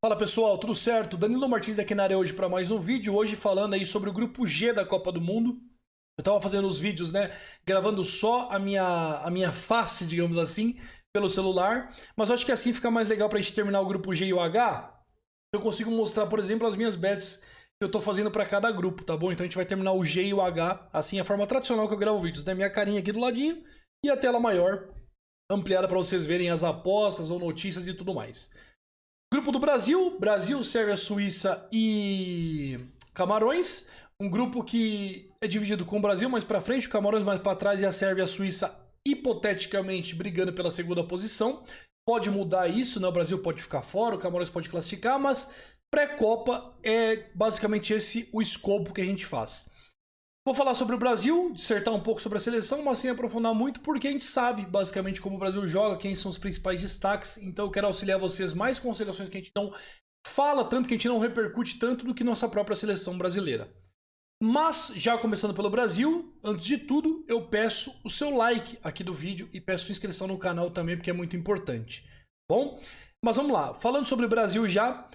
Fala pessoal, tudo certo? Danilo Martins aqui na área hoje para mais um vídeo, hoje falando aí sobre o grupo G da Copa do Mundo. Eu tava fazendo os vídeos, né, gravando só a minha face, digamos assim, pelo celular, mas eu acho que assim fica mais legal pra gente terminar o grupo G e o H. Eu consigo mostrar, por exemplo, as minhas bets que eu tô fazendo para cada grupo, tá bom? Então a gente vai terminar o G e o H, assim, a forma tradicional que eu gravo vídeos, né? Minha carinha aqui do ladinho e a tela maior, ampliada para vocês verem as apostas ou notícias e tudo mais. Grupo do Brasil, Brasil, Sérvia, Suíça e Camarões. Um grupo que é dividido com o Brasil mais para frente, o Camarões mais para trás e a Sérvia e a Suíça hipoteticamente brigando pela segunda posição. Pode mudar isso, né? O Brasil pode ficar fora, o Camarões pode classificar, mas pré-copa é basicamente esse o escopo que a gente faz. Vou falar sobre o Brasil, dissertar um pouco sobre a seleção, mas sem aprofundar muito, porque a gente sabe basicamente como o Brasil joga, quem são os principais destaques, então eu quero auxiliar vocês mais com seleções que a gente não fala tanto, que a gente não repercute tanto do que nossa própria seleção brasileira. Mas, já começando pelo Brasil, antes de tudo, eu peço o seu like aqui do vídeo e peço inscrição no canal também, porque é muito importante. Bom, mas vamos lá, falando sobre o Brasil já...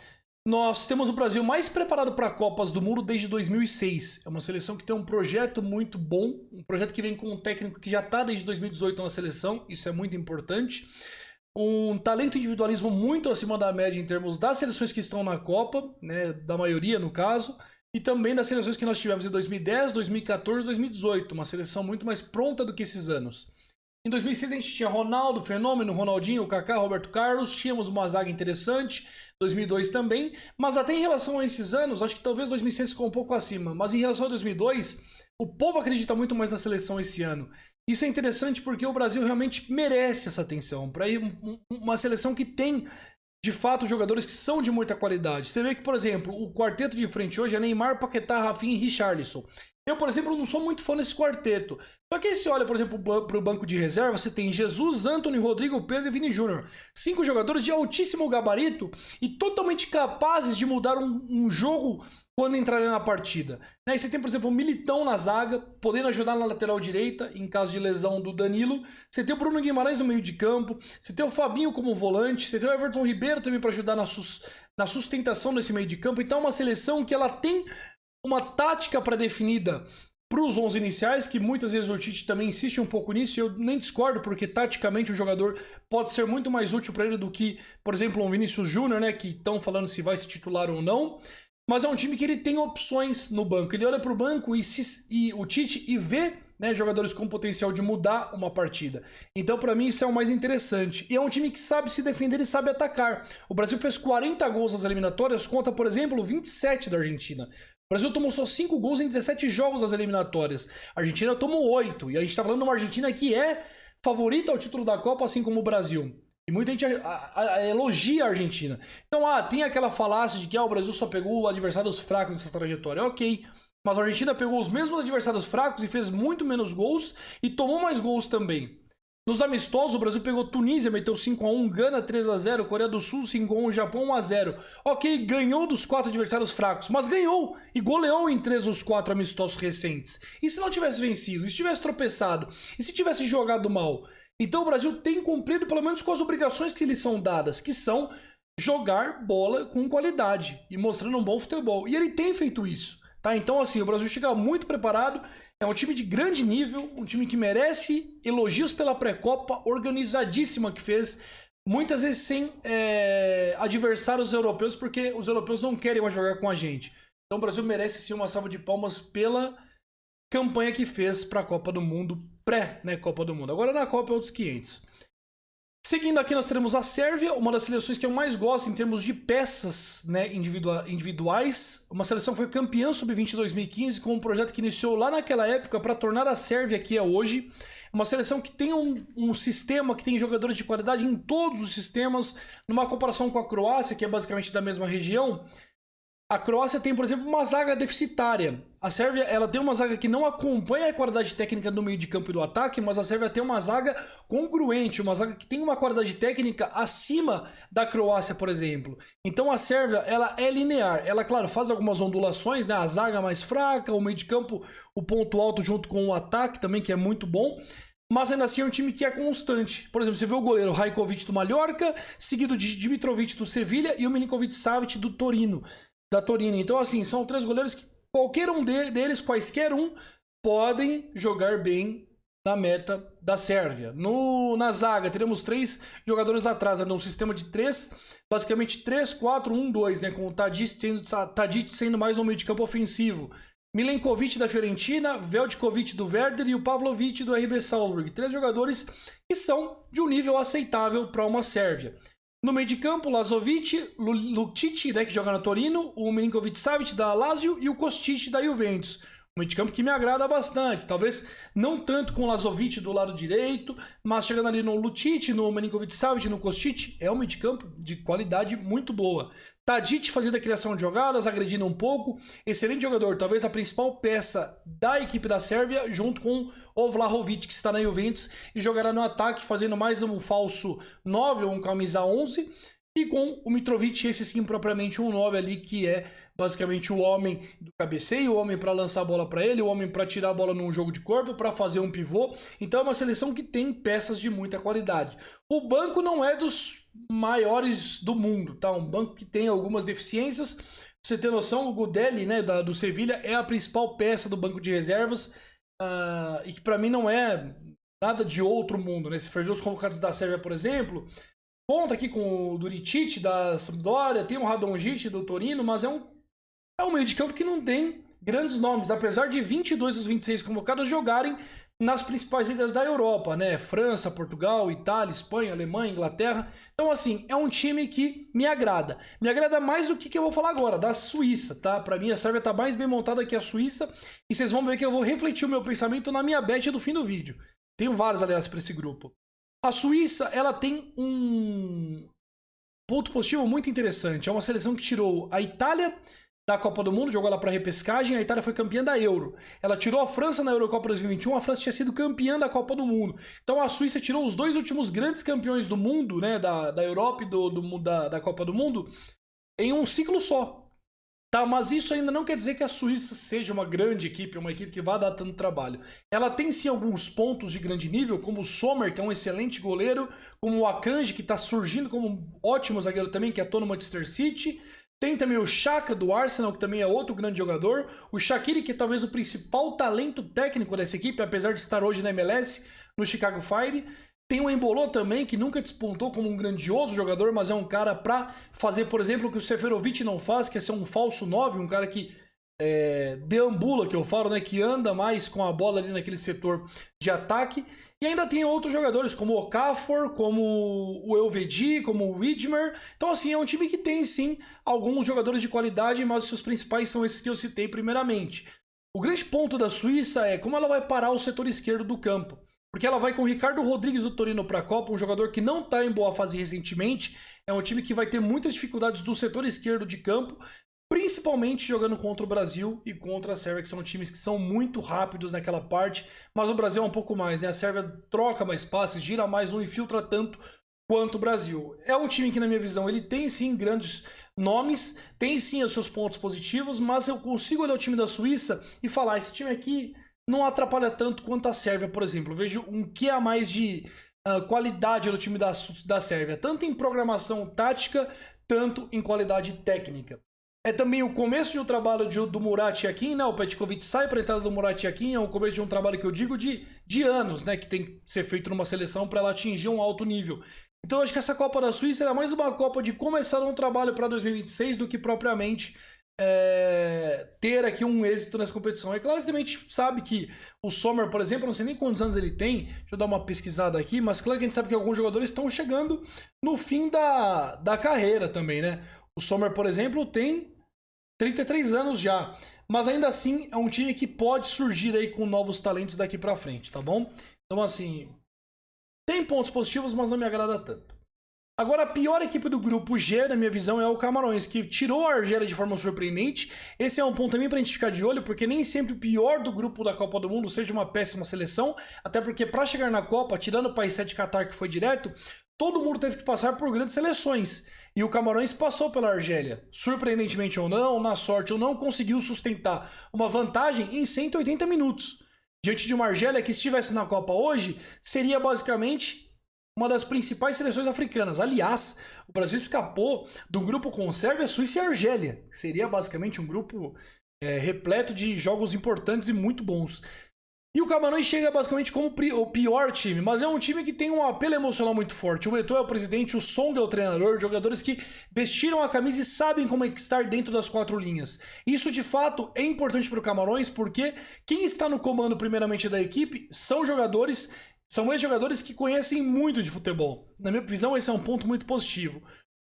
Nós temos o Brasil mais preparado para Copas do Mundo desde 2006. É uma seleção que tem um projeto muito bom, um projeto que vem com um técnico que já está desde 2018 na seleção, isso é muito importante. Um talento e individualismo muito acima da média em termos das seleções que estão na Copa, né, da maioria no caso, e também das seleções que nós tivemos em 2010, 2014 e 2018, uma seleção muito mais pronta do que esses anos. Em 2006 a gente tinha Ronaldo, Fenômeno, Ronaldinho, Kaká, Roberto Carlos, tínhamos uma zaga interessante, 2002 também, mas até em relação a esses anos, acho que talvez 2006 ficou um pouco acima, mas em relação a 2002, o povo acredita muito mais na seleção esse ano. Isso é interessante porque o Brasil realmente merece essa atenção, para ir uma seleção que tem, de fato, jogadores que são de muita qualidade. Você vê que, por exemplo, o quarteto de frente hoje é Neymar, Paquetá, Rafinha e Richarlison. Eu, por exemplo, não sou muito fã desse quarteto. Só que aí você olha, por exemplo, para o banco de reserva, você tem Jesus, Antony, Rodrigo, Pedro e Vini Júnior. 5 jogadores de altíssimo gabarito e totalmente capazes de mudar um jogo quando entrarem na partida. Aí você tem, por exemplo, o Militão na zaga, podendo ajudar na lateral direita, em caso de lesão do Danilo. Você tem o Bruno Guimarães no meio de campo. Você tem o Fabinho como volante. Você tem o Everton Ribeiro também para ajudar na sustentação desse meio de campo. Então é uma seleção que ela tem uma tática pré-definida para os 11 iniciais, que muitas vezes o Tite também insiste um pouco nisso, e eu nem discordo, porque taticamente o jogador pode ser muito mais útil para ele do que, por exemplo, um Vinícius Júnior, né, que estão falando se vai se titular ou não, mas é um time que ele tem opções no banco, ele olha para o banco e o Tite e vê, né, jogadores com potencial de mudar uma partida. Então, para mim, isso é o mais interessante. E é um time que sabe se defender e sabe atacar. O Brasil fez 40 gols nas eliminatórias, conta, por exemplo, 27 da Argentina. O Brasil tomou só 5 gols em 17 jogos nas eliminatórias. A Argentina tomou 8. E a gente está falando de uma Argentina que é favorita ao título da Copa, assim como o Brasil. E muita gente elogia a Argentina. Então, tem aquela falácia de que o Brasil só pegou adversários fracos nessa trajetória. Ok. Mas a Argentina pegou os mesmos adversários fracos e fez muito menos gols e tomou mais gols também. Nos amistosos, o Brasil pegou Tunísia, meteu 5-1, Gana 3-0, Coreia do Sul 5-1, Japão 1-0. Ok, ganhou dos 4 adversários fracos, mas ganhou e goleou em 3 dos 4 amistosos recentes. E se não tivesse vencido? E se tivesse tropeçado? E se tivesse jogado mal? Então o Brasil tem cumprido pelo menos com as obrigações que lhe são dadas, que são jogar bola com qualidade e mostrando um bom futebol. E ele tem feito isso. Tá? Então, assim, o Brasil chega muito preparado, é um time de grande nível, um time que merece elogios pela pré-copa, organizadíssima que fez, muitas vezes sem adversários europeus, porque os europeus não querem mais jogar com a gente. Então o Brasil merece sim uma salva de palmas pela campanha que fez para a Copa do Mundo, pré-Copa do Mundo. Agora na Copa é outros 500. Seguindo aqui nós teremos a Sérvia, uma das seleções que eu mais gosto em termos de peças, né, individuais. Uma seleção que foi campeã sub-20 em 2015 com um projeto que iniciou lá naquela época para tornar a Sérvia que é hoje. Uma seleção que tem um sistema, que tem jogadores de qualidade em todos os sistemas. Numa comparação com a Croácia, que é basicamente da mesma região, a Croácia tem, por exemplo, uma zaga deficitária. A Sérvia ela tem uma zaga que não acompanha a qualidade técnica do meio de campo e do ataque, mas a Sérvia tem uma zaga congruente, uma zaga que tem uma qualidade técnica acima da Croácia, por exemplo. Então a Sérvia ela é linear. Ela, claro, faz algumas ondulações, né? A zaga mais fraca, o meio de campo, o ponto alto junto com o ataque também, que é muito bom. mas ainda assim é um time que é constante. Por exemplo, você vê o goleiro Rajkovic do Mallorca, seguido de Dimitrovic do Sevilha e o Milinkovic-Savic do Torino, da Torino. Então, assim, são 3 goleiros que qualquer um deles, quaisquer um, podem jogar bem na meta da Sérvia. Na zaga, teremos 3 jogadores atrás, num sistema de 3, basicamente 3-4-1-2, né? Com o Tadic sendo mais um meio de campo ofensivo. Milenkovic da Fiorentina, Veljkovic do Werder e o Pavlovic do RB Salzburg. 3 jogadores que são de um nível aceitável para uma Sérvia. No meio de campo, Lazovic, Lucic, né, que joga na Torino, o Milinkovic-Savic da Lazio e o Kostic da Juventus. Um meio de campo que me agrada bastante. Talvez não tanto com o Lazovic do lado direito, mas chegando ali no Lucic, no Milinkovic-Savic, no Kostic, é um meio de campo de qualidade muito boa. Tadic fazendo a criação de jogadas, agredindo um pouco. Excelente jogador, talvez a principal peça da equipe da Sérvia, junto com o Vlahovic, que está na Juventus, e jogará no ataque, fazendo mais um falso 9 ou um camisa 11. E com o Mitrovic, esse sim, propriamente um 9 ali, que é basicamente o homem do cabeceio, o homem para lançar a bola para ele, o homem para tirar a bola num jogo de corpo, para fazer um pivô. Então é uma seleção que tem peças de muita qualidade. O banco não é dos maiores do mundo, tá? Um banco que tem algumas deficiências. Pra você ter noção, o Gudelj, né, do Sevilha, é a principal peça do banco de reservas, e que para mim não é nada de outro mundo, né? Se for ver os convocados da Sérvia, por exemplo, conta aqui com o Duricic da Sampdoria, tem o Radonjic do Torino, mas é um meio de campo que não tem grandes nomes, apesar de 22 dos 26 convocados jogarem nas principais ligas da Europa, né? França, Portugal, Itália, Espanha, Alemanha, Inglaterra. Então, assim, é um time que me agrada. Me agrada mais do que eu vou falar agora, da Suíça, tá? Pra mim, a Sérvia tá mais bem montada que a Suíça, e vocês vão ver que eu vou refletir o meu pensamento na minha bet do fim do vídeo. Tenho vários, aliás, para esse grupo. A Suíça, ela tem um ponto positivo muito interessante. É uma seleção que tirou a Itália da Copa do Mundo, jogou ela para repescagem, a Itália foi campeã da Euro. Ela tirou a França na Eurocopa 2021, a França tinha sido campeã da Copa do Mundo. Então a Suíça tirou os 2 últimos grandes campeões do mundo, né, da Europa e da Copa do Mundo, em um ciclo só. Tá, mas isso ainda não quer dizer que a Suíça seja uma grande equipe, uma equipe que vá dar tanto trabalho. Ela tem sim alguns pontos de grande nível, como o Sommer, que é um excelente goleiro, como o Akanji, que está surgindo como um ótimo zagueiro também, que atua no Manchester City. Tem também o Xhaka do Arsenal, que também é outro grande jogador. O Shaqiri, que é talvez o principal talento técnico dessa equipe, apesar de estar hoje na MLS, no Chicago Fire. Tem o Embolo também, que nunca despontou como um grandioso jogador, mas é um cara para fazer, por exemplo, o que o Seferovic não faz, que é ser um falso 9, um cara que deambula, que eu falo, né, que anda mais com a bola ali naquele setor de ataque. E ainda tem outros jogadores, como o Okafor, como o Elvedi, como o Widmer. Então, assim, é um time que tem, sim, alguns jogadores de qualidade, mas os seus principais são esses que eu citei primeiramente. O grande ponto da Suíça é como ela vai parar o setor esquerdo do campo. Porque ela vai com o Ricardo Rodrigues do Torino para a Copa, um jogador que não está em boa fase recentemente. É um time que vai ter muitas dificuldades do setor esquerdo de campo, principalmente jogando contra o Brasil e contra a Sérvia, que são times que são muito rápidos naquela parte, mas o Brasil é um pouco mais, né? A Sérvia troca mais passes, gira mais, não infiltra tanto quanto o Brasil. É um time que, na minha visão, ele tem sim grandes nomes, tem sim os seus pontos positivos, mas eu consigo olhar o time da Suíça e falar, esse time aqui não atrapalha tanto quanto a Sérvia, por exemplo. Eu vejo um que a mais de qualidade no time da Sérvia, tanto em programação tática, tanto em qualidade técnica. É também o começo de um trabalho do Murat Yakin, né? O Petkovic sai para a entrada do Murat Yakin, é o começo de um trabalho que eu digo de anos, né? Que tem que ser feito numa seleção para ela atingir um alto nível. Então eu acho que essa Copa da Suíça é mais uma Copa de começar um trabalho para 2026 do que propriamente ter aqui um êxito nessa competição. É claro que também a gente sabe que o Sommer, por exemplo, não sei nem quantos anos ele tem, deixa eu dar uma pesquisada aqui, mas claro que a gente sabe que alguns jogadores estão chegando no fim da carreira também, né? O Sommer, por exemplo, tem 33 anos já, mas ainda assim é um time que pode surgir aí com novos talentos daqui pra frente, tá bom? Então assim, tem pontos positivos, mas não me agrada tanto. Agora, a pior equipe do grupo G, na minha visão, é o Camarões, que tirou a Argélia de forma surpreendente. Esse é um ponto também pra gente ficar de olho, porque nem sempre o pior do grupo da Copa do Mundo seja uma péssima seleção, até porque pra chegar na Copa, tirando o país 7 de Qatar, que foi direto, todo mundo teve que passar por grandes seleções. E o Camarões passou pela Argélia. Surpreendentemente ou não, na sorte ou não, conseguiu sustentar uma vantagem em 180 minutos. diante de uma Argélia que, se estivesse na Copa hoje, seria basicamente uma das principais seleções africanas. Aliás, o Brasil escapou do grupo com Sérvia, Suíça e Argélia. Seria basicamente um grupo repleto de jogos importantes e muito bons. E o Camarões chega basicamente como o pior time, mas é um time que tem um apelo emocional muito forte. O Eto'o é o presidente, o Song é o treinador, jogadores que vestiram a camisa e sabem como é que estar dentro das quatro linhas. Isso, de fato, é importante para o Camarões, porque quem está no comando, primeiramente, da equipe são jogadores, são ex-jogadores que conhecem muito de futebol. Na minha visão, esse é um ponto muito positivo.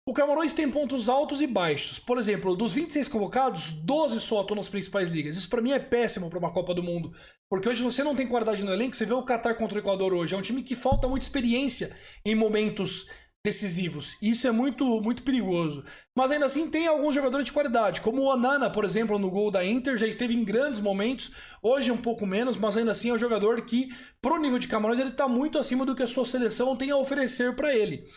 O Camarões tem pontos altos e baixos. Por exemplo, dos 26 convocados, 12 só atuam nas principais ligas. Isso pra mim é péssimo pra uma Copa do Mundo. Porque hoje você não tem qualidade no elenco, você vê o Qatar contra o Equador hoje. É um time que falta muita experiência em momentos decisivos. E isso é muito, muito perigoso. Mas ainda assim tem alguns jogadores de qualidade, como o Onana, por exemplo, no gol da Inter, já esteve em grandes momentos. Hoje um pouco menos, mas ainda assim é um jogador que, pro nível de Camarões, ele tá muito acima do que a sua seleção tem a oferecer pra ele.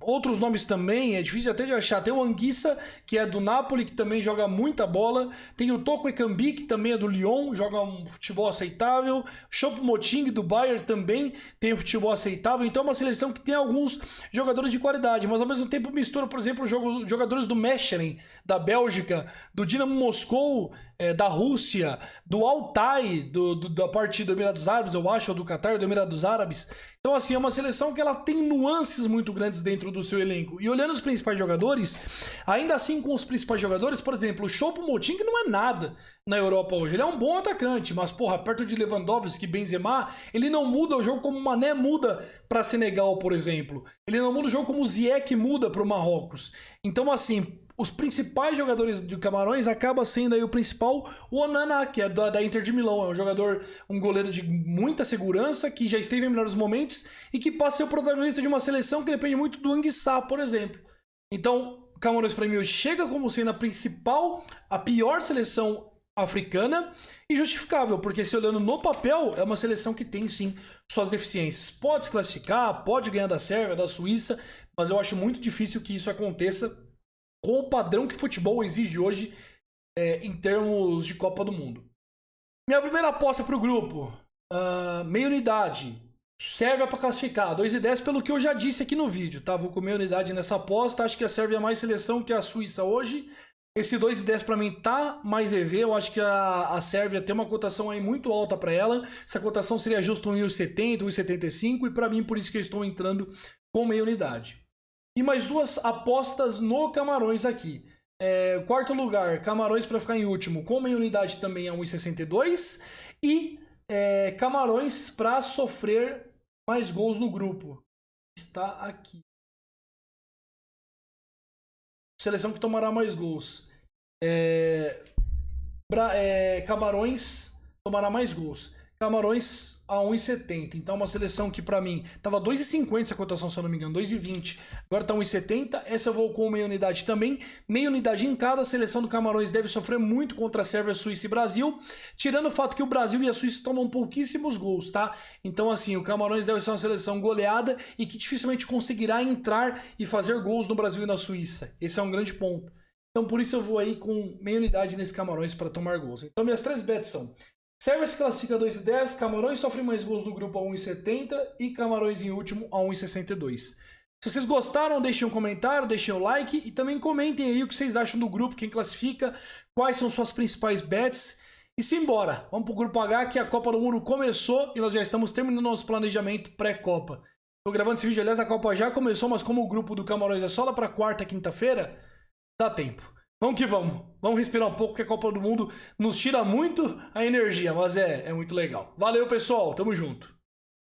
Outros nomes também, é difícil até de achar. Tem o Anguissa, que é do Napoli, que também joga muita bola. Tem o Toko Ekambi, que também é do Lyon, joga um futebol aceitável. Choupo-Moting, do Bayern, também tem um futebol aceitável. Então é uma seleção que tem alguns jogadores de qualidade, mas ao mesmo tempo mistura, por exemplo, jogadores do Mechelen, da Bélgica, do Dinamo Moscou, da Rússia, do Altai, da parte do Emirados Árabes, eu acho, ou do Qatar, do Emirados Árabes. Então, assim, é uma seleção que ela tem nuances muito grandes dentro do seu elenco. E olhando os principais jogadores, ainda assim com os principais jogadores, por exemplo, o Choupo-Moting não é nada na Europa hoje. Ele é um bom atacante, mas, porra, perto de Lewandowski, Benzema, ele não muda o jogo como o Mané muda para Senegal, por exemplo. Ele não muda o jogo como o Ziyech muda para o Marrocos. Então, assim, os principais jogadores de Camarões acaba sendo aí o principal, o Onana, que é da Inter de Milão. É um jogador, um goleiro de muita segurança, que já esteve em melhores momentos e que passa a ser o protagonista de uma seleção que depende muito do Anguissa, por exemplo. Então, Camarões para mim chega como sendo a principal, a pior seleção africana, e justificável, porque se olhando no papel, é uma seleção que tem sim suas deficiências. Pode se classificar, pode ganhar da Sérvia, da Suíça, mas eu acho muito difícil que isso aconteça com o padrão que futebol exige hoje em termos de Copa do Mundo. Minha primeira aposta para o grupo, meia unidade, Sérvia para classificar, 2,10 pelo que eu já disse aqui no vídeo, tá? Vou com meia unidade nessa aposta, acho que a Sérvia é mais seleção que a Suíça hoje. Esse 2,10 para mim tá mais EV, eu acho que a Sérvia tem uma cotação aí muito alta para ela. Essa cotação seria justo 1,70, 1,75 e para mim por isso que eu estou entrando com meia unidade. E mais duas apostas no Camarões aqui. Quarto lugar, Camarões para ficar em último, com meia unidade também a 1,62. E Camarões para sofrer mais gols no grupo. Está aqui. Seleção que tomará mais gols. Camarões tomará mais gols. Camarões a 1,70. Então uma seleção que pra mim tava 2,50 essa cotação, se eu não me engano, 2,20. Agora tá 1,70. Essa eu vou com meia unidade também. Meia unidade em cada. A seleção do Camarões deve sofrer muito contra a Sérvia, Suíça e Brasil. Tirando o fato que o Brasil e a Suíça tomam pouquíssimos gols, tá? Então assim, o Camarões deve ser uma seleção goleada e que dificilmente conseguirá entrar e fazer gols no Brasil e na Suíça. Esse é um grande ponto. Então por isso eu vou aí com meia unidade nesse Camarões para tomar gols. Então minhas três bets são: Sérvia se classifica a 2,10, Camarões sofre mais gols no grupo a 1,70 e Camarões em último a 1,62. Se vocês gostaram, deixem um comentário, deixem o like e também comentem aí o que vocês acham do grupo, quem classifica, quais são suas principais bets. E simbora, vamos pro grupo H, que a Copa do Mundo começou e nós já estamos terminando nosso planejamento pré-Copa. Tô gravando esse vídeo, aliás, a Copa já começou, mas como o grupo do Camarões é só lá pra quarta, quinta-feira, dá tempo. Vamos que vamos. Vamos respirar um pouco, porque a Copa do Mundo nos tira muito a energia, mas é muito legal. Valeu, pessoal. Tamo junto.